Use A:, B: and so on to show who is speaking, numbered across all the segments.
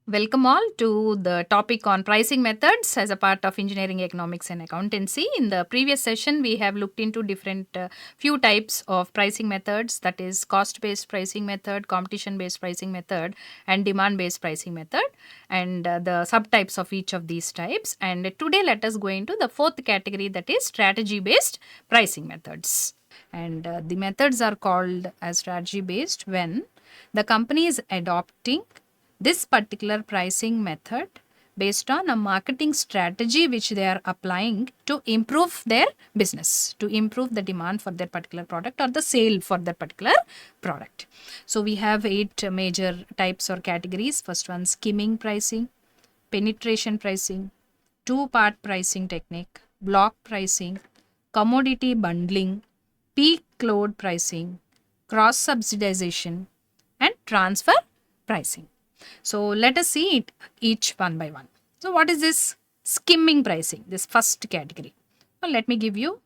A: Welcome all to the topic on pricing methods as a part of engineering, economics and accountancy. In the previous session, we have looked into different few types of pricing methods, that is cost-based pricing method, competition-based pricing method and demand-based pricing method, and the subtypes of each of these types. And today let us go into the fourth category, that is strategy-based pricing methods. And the methods are called as strategy-based when the company is adopting this particular pricing method based on a marketing strategy which they are applying to improve their business, to improve the demand for their particular product or the sale for that particular product. So we have 8 major types or categories. First one, skimming pricing, penetration pricing, two-part pricing technique, block pricing, commodity bundling, peak load pricing, cross subsidization and transfer pricing. So let us see it each one by one. So what is this skimming pricing, this first category? Well, let me give you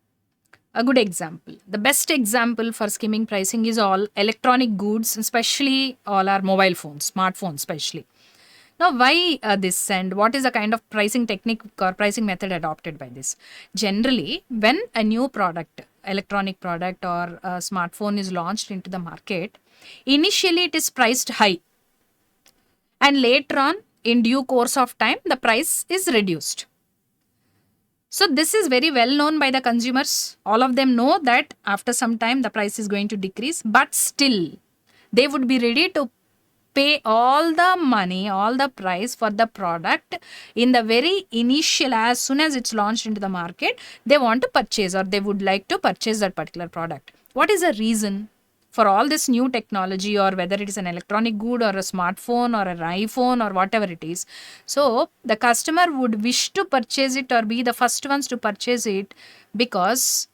A: a good example. The best example for skimming pricing is all electronic goods, especially all our mobile phones, smartphones especially. Now, why this and what is the kind of pricing technique or pricing method adopted by this? Generally, when a new product, electronic product or a smartphone is launched into the market, initially it is priced high. And later on, in due course of time, the price is reduced. So this is very well known by the consumers. All of them know that after some time, the price is going to decrease. But still, they would be ready to pay all the money, all the price for the product in the very initial, as soon as it's launched into the market, they want to purchase or they would like to purchase that particular product. What is the reason? For all this new technology, or whether it is an electronic good or a smartphone or an iPhone or whatever it is. So the customer would wish to purchase it or be the first ones to purchase it because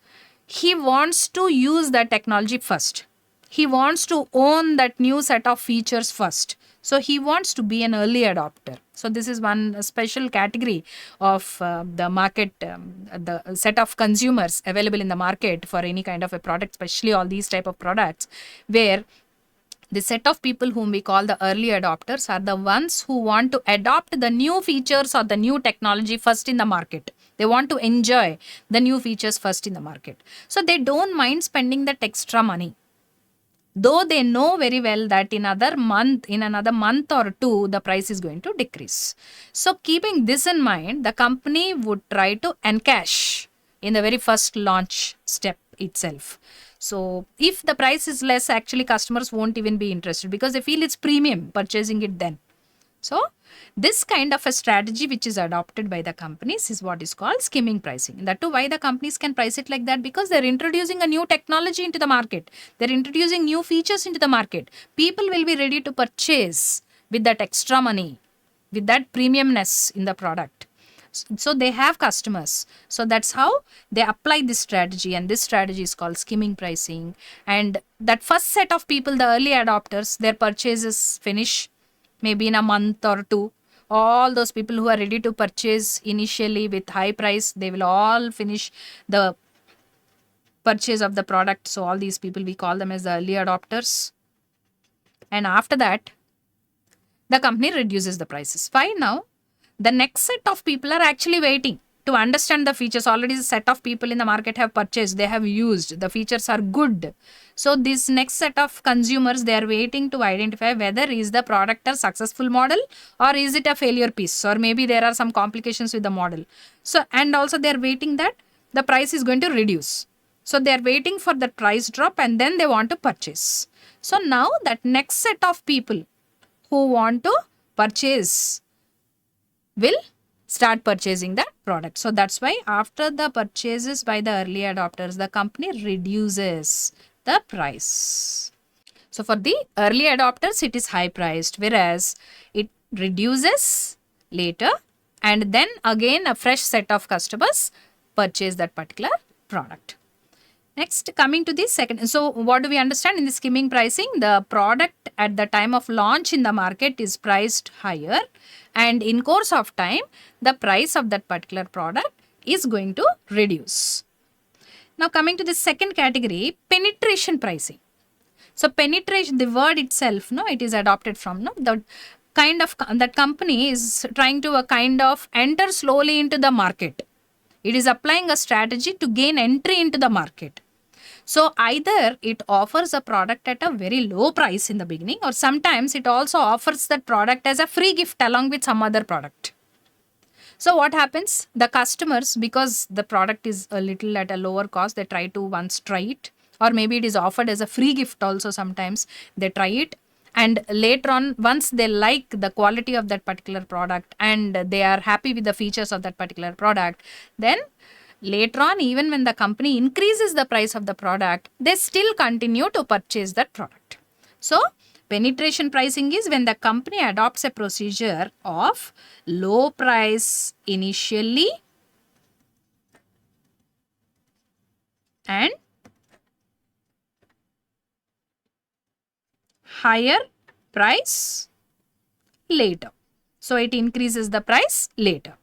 A: he wants to use that technology first. He wants to own that new set of features first. So he wants to be an early adopter. So this is one special category of the market, the set of consumers available in the market for any kind of a product, especially all these type of products, where the set of people whom we call the early adopters are the ones who want to adopt the new features or the new technology first in the market. They want to enjoy the new features first in the market. So they don't mind spending that extra money, though they know very well that in another month or two, the price is going to decrease. So keeping this in mind, the company would try to encash in the very first launch step itself. So if the price is less, actually customers won't even be interested because they feel it's premium purchasing it then. So this kind of a strategy which is adopted by the companies is what is called skimming pricing. That too, why the companies can price it like that? Because they're introducing a new technology into the market. They're introducing new features into the market. People will be ready to purchase with that extra money, with that premiumness in the product. So they have customers. So that's how they apply this strategy, and this strategy is called skimming pricing. And that first set of people, the early adopters, their purchases finish maybe in a month or two. All those people who are ready to purchase initially with high price, they will all finish the purchase of the product. So all these people, we call them as the early adopters. And after that, the company reduces the prices. Why now? The next set of people are actually waiting to understand the features. Already a set of people in the market have purchased, they have used, the features are good. So this next set of consumers, they are waiting to identify whether is the product a successful model or is it a failure piece, or maybe there are some complications with the model. So, and also they are waiting that the price is going to reduce. So they are waiting for the price drop and then they want to purchase. So now that next set of people who want to purchase will start purchasing that product. So that's why after the purchases by the early adopters, the company reduces the price. So for the early adopters, it is high priced, whereas it reduces later and then again a fresh set of customers purchase that particular product. Next, coming to the second. So what do we understand in the skimming pricing? The product at the time of launch in the market is priced higher, and in course of time, the price of that particular product is going to reduce. Now coming to the second category, penetration pricing. So penetration, the word itself, no, it is adopted from, no, the kind of that company is trying to kind of enter slowly into the market. It is applying a strategy to gain entry into the market. So either it offers a product at a very low price in the beginning, or sometimes it also offers that product as a free gift along with some other product. So what happens? The customers, because the product is a little at a lower cost, they try to once try it, or maybe it is offered as a free gift also sometimes. They try it, and later on, once they like the quality of that particular product and they are happy with the features of that particular product, then later on, even when the company increases the price of the product, they still continue to purchase that product. So penetration pricing is when the company adopts a procedure of low price initially and higher price later. So it increases the price later.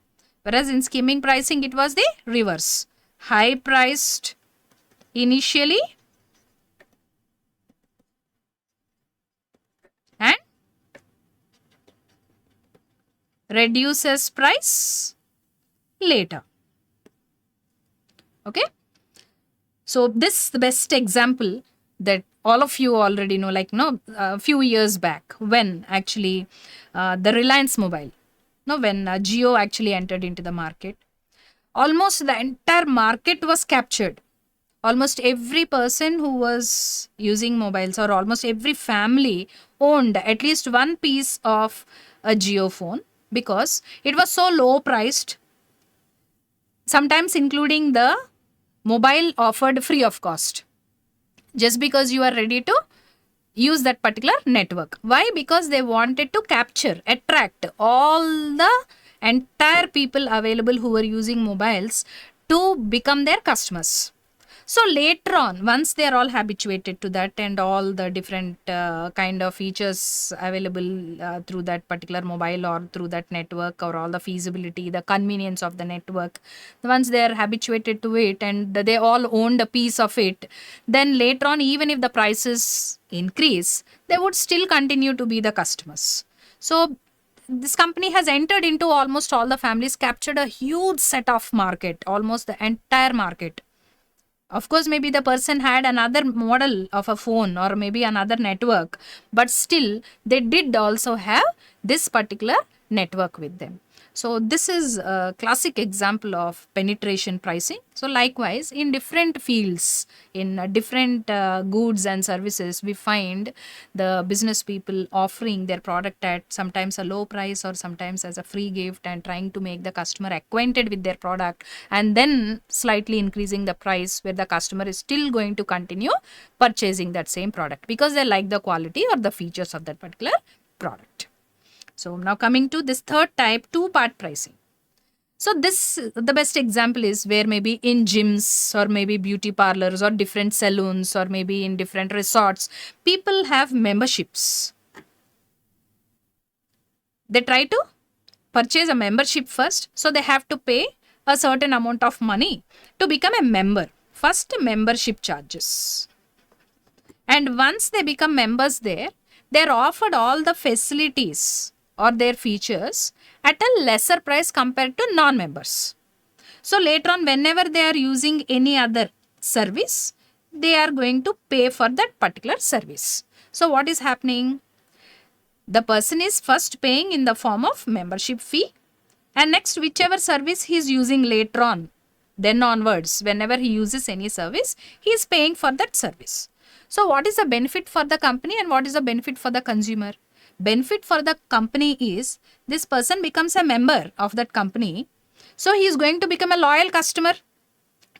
A: Whereas in skimming pricing, it was the reverse. High priced initially and reduces price later. Okay. So this is the best example that all of you already know, like no, a few years back when actually the Reliance Mobile, no, when Jio actually entered into the market, almost the entire market was captured. Almost every person who was using mobiles, or almost every family, owned at least one piece of a Jio phone because it was so low priced, sometimes including the mobile offered free of cost, just because you are ready to use that particular network. Why? Because they wanted to capture, attract all the entire people available who were using mobiles to become their customers. So later on, once they are all habituated to that and all the different kind of features available through that particular mobile or through that network, or all the feasibility, the convenience of the network, once they are habituated to it and they all owned a piece of it, then later on, even if the prices increase, they would still continue to be the customers. So this company has entered into almost all the families, captured a huge set of market, almost the entire market. Of course, maybe the person had another model of a phone or maybe another network, but still they did also have this particular network with them. So this is a classic example of penetration pricing. So likewise, in different fields, in different goods and services, we find the business people offering their product at sometimes a low price or sometimes as a free gift, and trying to make the customer acquainted with their product, and then slightly increasing the price where the customer is still going to continue purchasing that same product because they like the quality or the features of that particular product. So now coming to this third type, two-part pricing. So this, the best example is where maybe in gyms or maybe beauty parlors or different salons or maybe in different resorts, people have memberships. They try to purchase a membership first, so they have to pay a certain amount of money to become a member. First, membership charges. And once they become members there, they're offered all the facilities or their features at a lesser price compared to non-members. So later on, whenever they are using any other service, they are going to pay for that particular service. So what is happening? The person is first paying in the form of membership fee, and next whichever service he is using later on, then onwards, whenever he uses any service, he is paying for that service. So what is the benefit for the company and what is the benefit for the consumer? Benefit for the company is this person becomes a member of that company. So he is going to become a loyal customer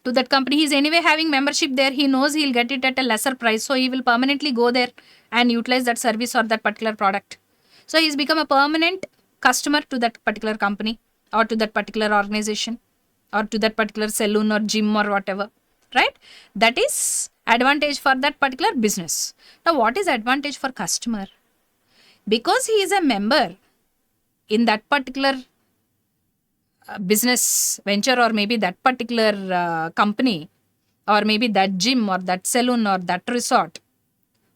A: to that company. He is anyway having membership there. He knows he will get it at a lesser price. So he will permanently go there and utilize that service or that particular product. So he's become a permanent customer to that particular company or to that particular organization or to that particular salon or gym or whatever, right? That is advantage for that particular business. Now, what is advantage for customer? Because he is a member in that particular business venture or maybe that particular company, or maybe that gym or that salon or that resort,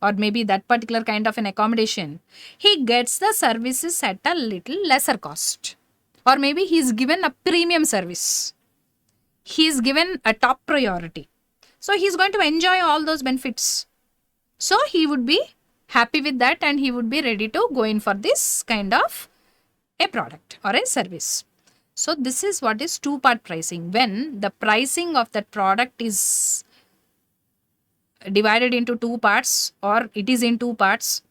A: or maybe that particular kind of an accommodation, he gets the services at a little lesser cost. Or maybe he's given a premium service. He's given a top priority. So he's going to enjoy all those benefits. So he would be happy with that and he would be ready to go in for this kind of a product or a service. So this is what is two-part pricing. When the pricing of that product is divided into two parts, or it is in two parts.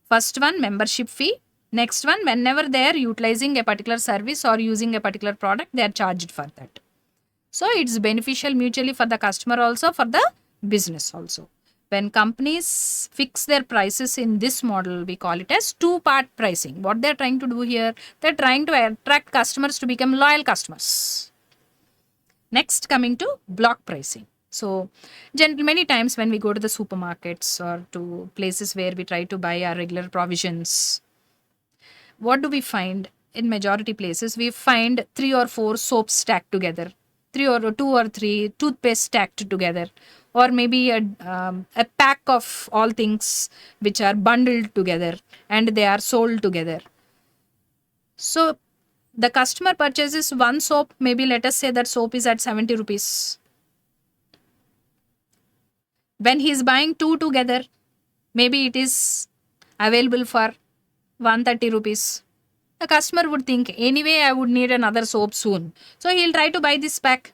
A: First one, membership fee. Next one, whenever they are utilizing a particular service or using a particular product, they are charged for that. So it's beneficial mutually for the customer also, for the business also. When companies fix their prices in this model, we call it as two-part pricing. What they're trying to do here, they're trying to attract customers to become loyal customers. Next, coming to block pricing. So, many times when we go to the supermarkets or to places where we try to buy our regular provisions, what do we find? In majority places, we find 3 or 4 soaps stacked together, 2 or 3 toothpaste stacked together, or maybe a pack of all things which are bundled together and they are sold together. So, the customer purchases one soap, maybe let us say that soap is at 70 rupees. When he is buying 2 together, maybe it is available for 130 rupees. The customer would think, anyway, I would need another soap soon. So he'll try to buy this pack.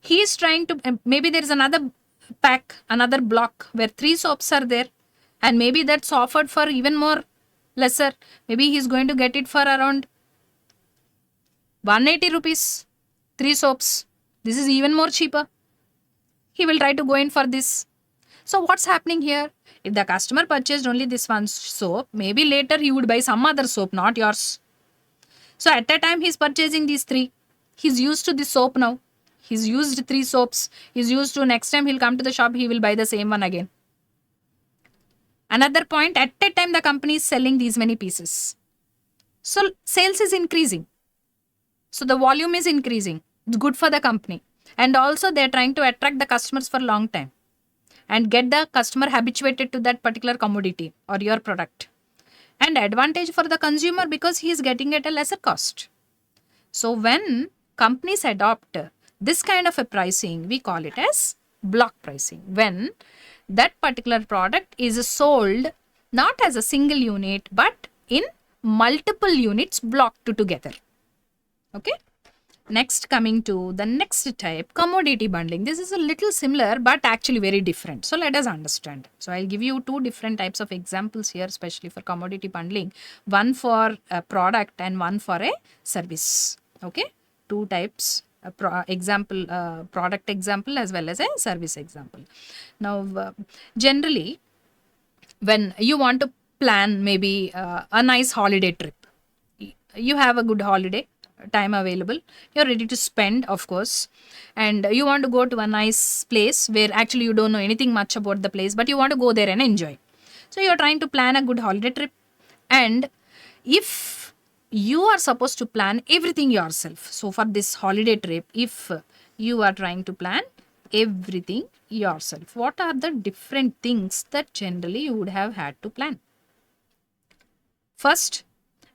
A: He is trying to, maybe there is another pack, another block where 3 soaps are there. And maybe that's offered for even more lesser. Maybe he's going to get it for around 180 rupees. 3 soaps. This is even more cheaper. He will try to go in for this. So what's happening here? If the customer purchased only this one soap, maybe later he would buy some other soap, not yours. So at a time he's purchasing these 3. He's used to this soap now. He's used 3 soaps. He's used to, next time he'll come to the shop, he will buy the same one again. Another point, at a time the company is selling these many pieces. So sales is increasing. So the volume is increasing. It's good for the company. And also they're trying to attract the customers for a long time and get the customer habituated to that particular commodity or your product. And advantage for the consumer because he is getting it at a lesser cost. So when companies adopt this kind of a pricing, we call it as block pricing. When that particular product is sold not as a single unit but in multiple units blocked together. Okay. Next, coming to the next type, commodity bundling. This is a little similar but actually very different. So let us understand. So I'll give you 2 different types of examples here, especially for commodity bundling. One for a product and one for a service. Okay, 2 types. Product example as well as a service example. Now, generally, when you want to plan maybe a nice holiday trip, you have a good holiday time available, you're ready to spend, of course, and you want to go to a nice place where actually you don't know anything much about the place, but you want to go there and enjoy. So you're trying to plan a good holiday trip, and if you are supposed to plan everything yourself, so for this holiday trip, if you are trying to plan everything yourself, what are the different things that generally you would have had to plan? First,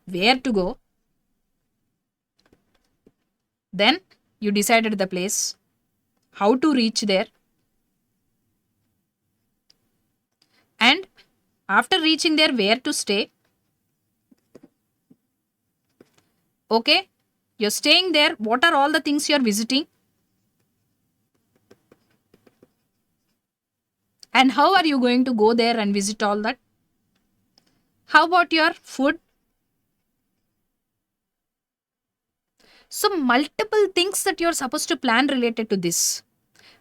A: where to go. Then you decided the place, how to reach there, and after reaching there, where to stay. Okay, you're staying there, what are all the things you're visiting? And how are you going to go there and visit all that? How about your food? So multiple things that you're supposed to plan related to this.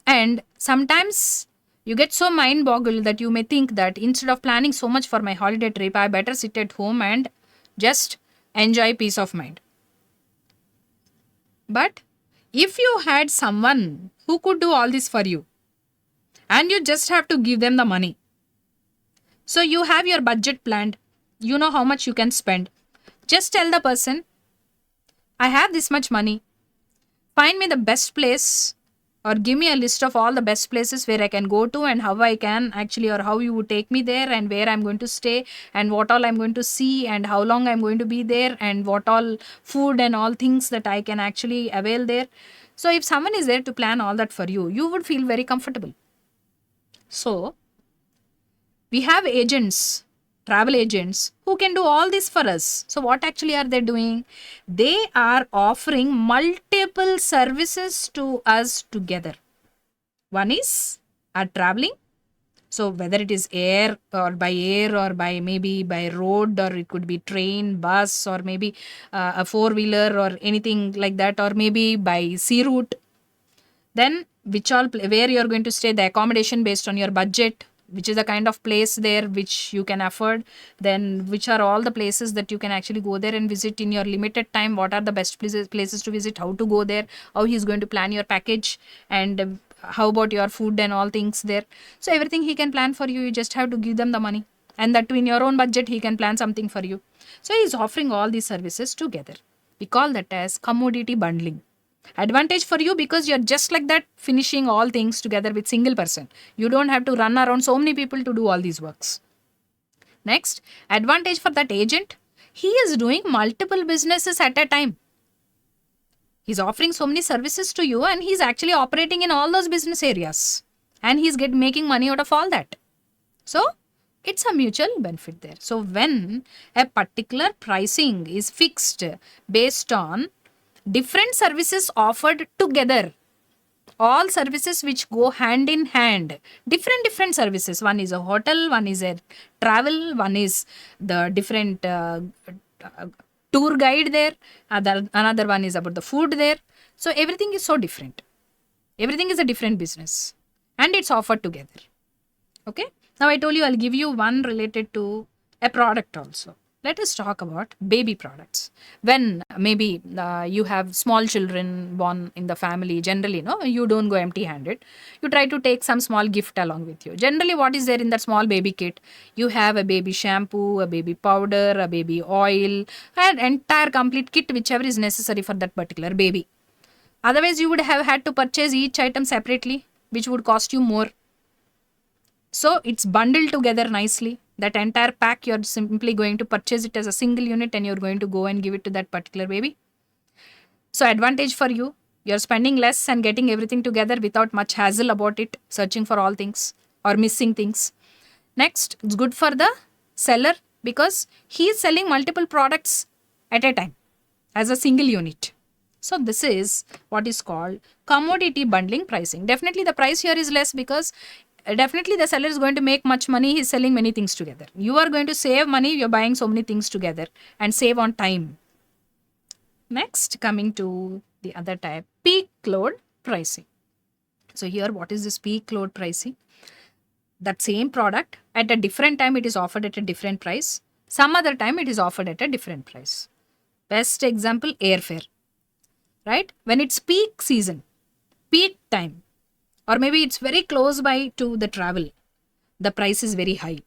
A: And sometimes you get so mind boggled that you may think that instead of planning so much for my holiday trip, I better sit at home and just enjoy peace of mind. But if you had someone who could do all this for you and you just have to give them the money. So you have your budget planned. You know how much you can spend. Just tell the person, I have this much money. Find me the best place or give me a list of all the best places where I can go to and how I can actually, or how you would take me there and where I'm going to stay and what all I'm going to see and how long I'm going to be there and what all food and all things that I can actually avail there. So if someone is there to plan all that for you, you would feel very comfortable. So we have agents, travel agents, who can do all this for us. So what actually are they doing? They are offering multiple services to us together. One is our traveling. So whether it is air or by maybe by road, or it could be train, bus, or maybe a four-wheeler or anything like that, or maybe by sea route. Then where you are going to stay, the accommodation based on your budget, which is the kind of place there which you can afford, then which are all the places that you can actually go there and visit in your limited time, what are the best places to visit, how to go there, how he is going to plan your package, and how about your food and all things there. So everything he can plan for you, you just have to give them the money, and that too in your own budget he can plan something for you. So he is offering all these services together. We call that as commodity bundling. Advantage for you because you're just like that, finishing all things together with single person. You don't have to run around so many people to do all these works. Next, advantage for that agent, he is doing multiple businesses at a time. He's offering so many services to you and he's actually operating in all those business areas, and he's making money out of all that. So it's a mutual benefit there. So when a particular pricing is fixed based on different services offered together, all services which go hand in hand, different services, one is a hotel, one is a travel, one is the different tour guide there, another one is about the food there. So everything is so different, everything is a different business and it's offered together. Okay, now I told you I'll give you one related to a product also. Let us talk about baby products. When maybe you have small children born in the family, generally, no, you don't go empty handed. You try to take some small gift along with you. Generally, what is there in that small baby kit? You have a baby shampoo, a baby powder, a baby oil, an entire complete kit, whichever is necessary for that particular baby. Otherwise, you would have had to purchase each item separately, which would cost you more. So it's bundled together nicely. That entire pack, you're simply going to purchase it as a single unit and you're going to go and give it to that particular baby. So advantage for you, you're spending less and getting everything together without much hassle about it, searching for all things or missing things. Next, it's good for the seller because he is selling multiple products at a time as a single unit. So this is what is called commodity bundling pricing. Definitely the price here is less because definitely the seller is going to make much money. He's selling many things together. You are going to save money. You're buying so many things together and save on time. Next, coming to the other type, peak load pricing. So here, what is this peak load pricing? That same product at a different time, it is offered at a different price. Some other time, it is offered at a different price. Best example, airfare. Right? When it's peak season, peak time, or maybe it's very close by to the travel, the price is very high.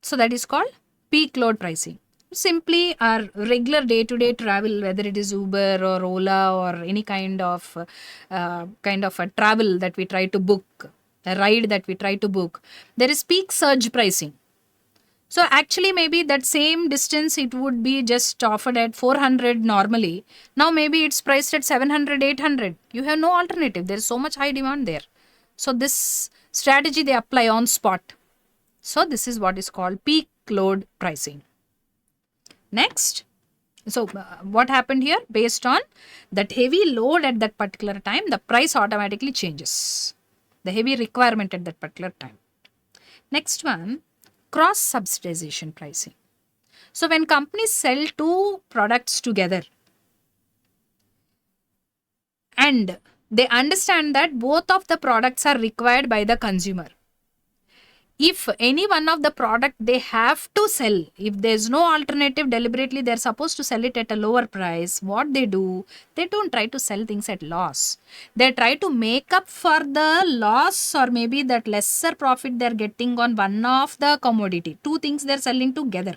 A: So that is called peak load pricing. Simply our regular day-to-day travel, whether it is Uber or Ola or any kind of a travel that we try to book, a ride that we try to book, there is peak surge pricing. So actually maybe that same distance, it would be just offered at 400 normally. Now maybe it's priced at 700, 800. You have no alternative. There is so much high demand there. So this strategy they apply on spot. So this is what is called peak load pricing. Next. So what happened here? Based on that heavy load at that particular time, the price automatically changes. The heavy requirement at that particular time. Next one. Cross-subsidization pricing. So when companies sell two products together and they understand that both of the products are required by the consumer. If any one of the product they have to sell, if there's no alternative, deliberately they're supposed to sell it at a lower price, what they do, they don't try to sell things at loss. They try to make up for the loss or maybe that lesser profit they're getting on one of the commodity. Two things they're selling together.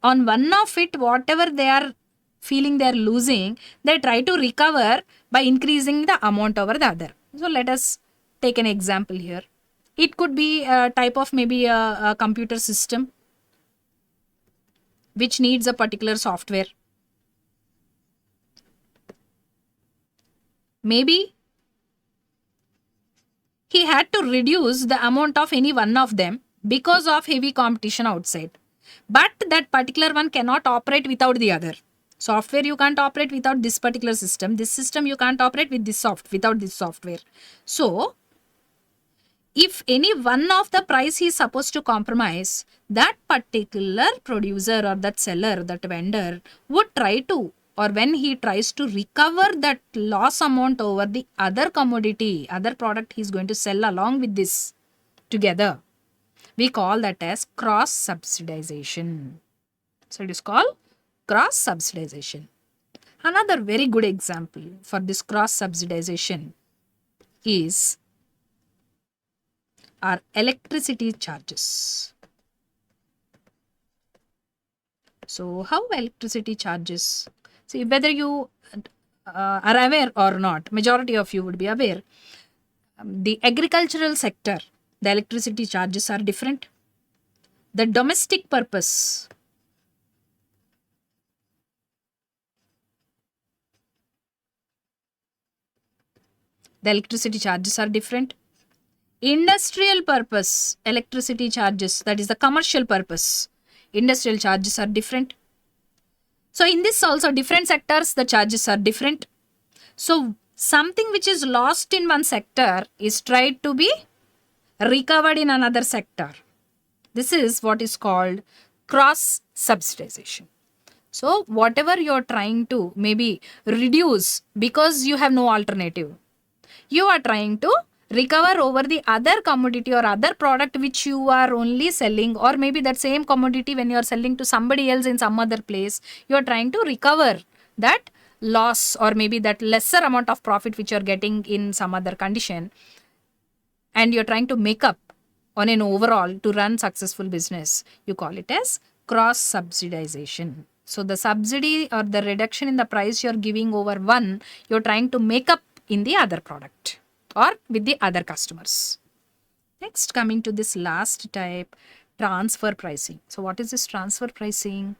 A: On one of it, whatever they are feeling they're losing, they try to recover by increasing the amount over the other. So let us take an example here. It could be a type of maybe a computer system which needs a particular software. Maybe he had to reduce the amount of any one of them because of heavy competition outside. But that particular one cannot operate without the other. Software you can't operate without this particular system. This system you can't operate with this without this software. So if any one of the price he is supposed to compromise, that particular producer or that seller, that vendor would try to, or when he tries to recover that loss amount over the other commodity, other product he is going to sell along with this together, we call that as cross subsidization. So it is called cross subsidization. Another very good example for this cross subsidization is our electricity charges. So how electricity charges? See, whether you are aware or not, majority of you would be aware, the agricultural sector, the electricity charges are different. The domestic purpose, the electricity charges are different. Industrial purpose electricity charges, that is the commercial purpose, industrial charges are different. So in this also different sectors the charges are different. So something which is lost in one sector is tried to be recovered in another sector. This is what is called cross subsidization. So whatever you are trying to maybe reduce because you have no alternative, you are trying to recover over the other commodity or other product which you are only selling, or maybe that same commodity when you are selling to somebody else in some other place, you are trying to recover that loss or maybe that lesser amount of profit which you are getting in some other condition, and you are trying to make up on an overall to run successful business. You call it as cross subsidization. So the subsidy or the reduction in the price you are giving over one, you are trying to make up in the other product or with the other customers. Next, coming to this last type, transfer pricing. So what is this transfer pricing?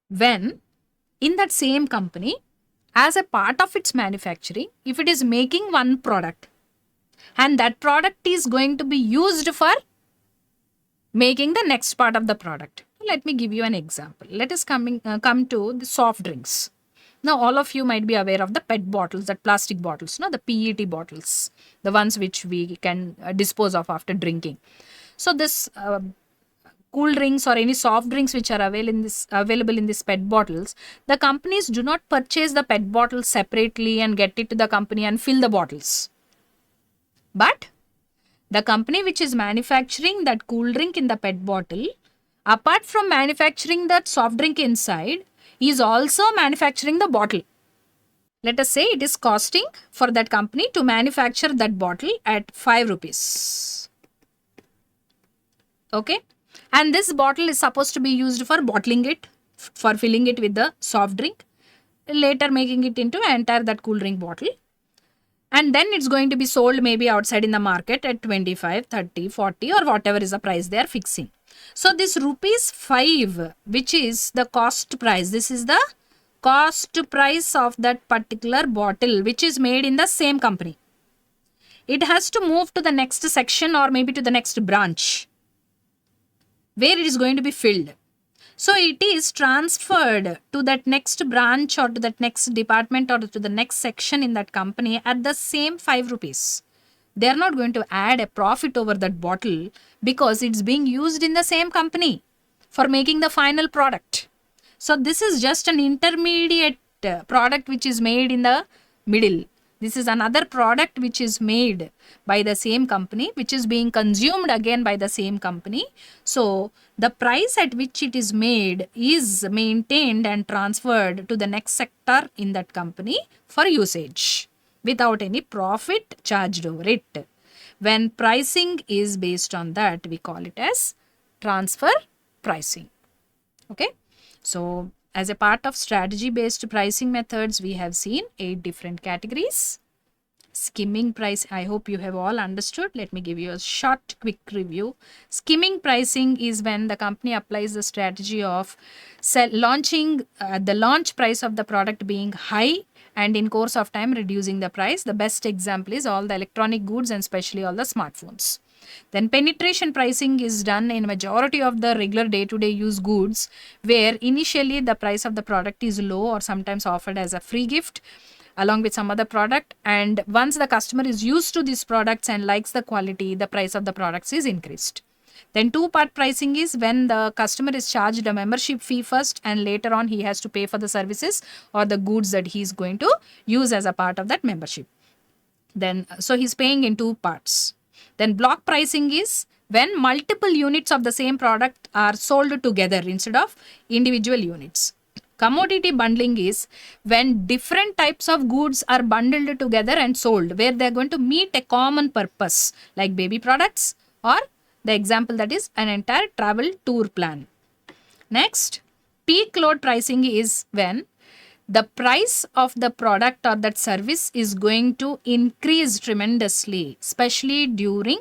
A: When in that same company, as a part of its manufacturing, if it is making one product and that product is going to be used for making the next part of the product. Let me give you an example. Let us come to the soft drinks. Now, all of you might be aware of the PET bottles, that plastic bottles, no, the PET bottles, the ones which we can dispose of after drinking. So, this cool drinks or any soft drinks which are available in this PET bottles, the companies do not purchase the PET bottles separately and get it to the company and fill the bottles. But the company which is manufacturing that cool drink in the PET bottle, apart from manufacturing that soft drink inside, is also manufacturing the bottle. Let us say it is costing for that company to manufacture that bottle at 5 rupees. Okay. And this bottle is supposed to be used for bottling it, for filling it with the soft drink, later making it into entire that cool drink bottle. And then it's going to be sold maybe outside in the market at 25, 30, 40 or whatever is the price they are fixing. So this rupees 5, which is the cost price, this is the cost price of that particular bottle which is made in the same company. It has to move to the next section or maybe to the next branch where it is going to be filled. So it is transferred to that next branch or to that next department or to the next section in that company at the same 5 rupees. They are not going to add a profit over that bottle because it's being used in the same company for making the final product. So this is just an intermediate product which is made in the middle. This is another product which is made by the same company, which is being consumed again by the same company. So the price at which it is made is maintained and transferred to the next sector in that company for usage without any profit charged over it. When pricing is based on that, we call it as transfer pricing. Okay. So as a part of strategy-based pricing methods, we have seen 8 different categories. Skimming price, I hope you have all understood. Let me give you a short, quick review. Skimming pricing is when the company applies the strategy of launching the launch price of the product being high and in course of time reducing the price. The best example is all the electronic goods and especially all the smartphones. Then penetration pricing is done in majority of the regular day-to-day use goods, where initially the price of the product is low or sometimes offered as a free gift along with some other product, and once the customer is used to these products and likes the quality, the price of the products is increased. Then two-part pricing is when the customer is charged a membership fee first and later on he has to pay for the services or the goods that he is going to use as a part of that membership. Then so he's paying in 2 parts. Then block pricing is when multiple units of the same product are sold together instead of individual units. Commodity bundling is when different types of goods are bundled together and sold, where they are going to meet a common purpose, like baby products or the example that is an entire travel tour plan. Next, peak load pricing is when the price of the product or that service is going to increase tremendously, especially during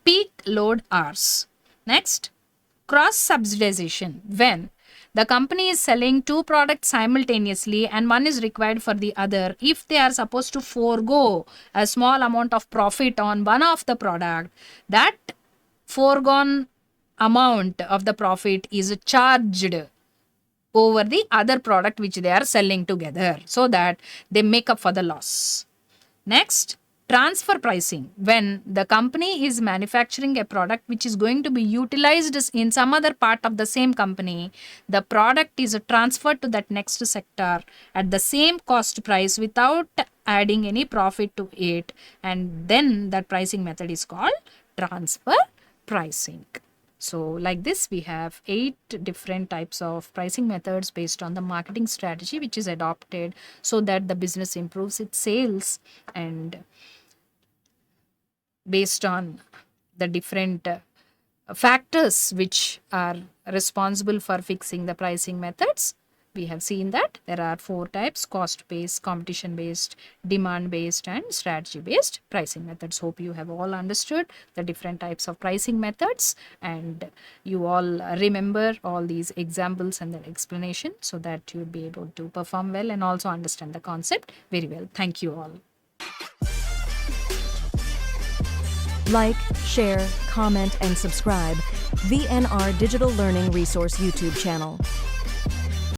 A: peak load hours. Next, cross subsidization, when the company is selling 2 products simultaneously and one is required for the other. If they are supposed to forego a small amount of profit on one of the product, that foregone amount of the profit is charged over the other product which they are selling together so that they make up for the loss. Next, transfer pricing, when the company is manufacturing a product which is going to be utilized in some other part of the same company, the product is transferred to that next sector at the same cost price without adding any profit to it, and then that pricing method is called transfer pricing. So like this, we have 8 different types of pricing methods based on the marketing strategy which is adopted so that the business improves its sales, and based on the different factors which are responsible for fixing the pricing methods. We have seen that there are 4 types: cost-based, competition-based, demand-based and strategy-based pricing methods. Hope you have all understood the different types of pricing methods and you all remember all these examples and the explanation so that you'll be able to perform well and also understand the concept very well. Thank you all.
B: Like, share, comment, and subscribe VNR Digital Learning Resource YouTube channel.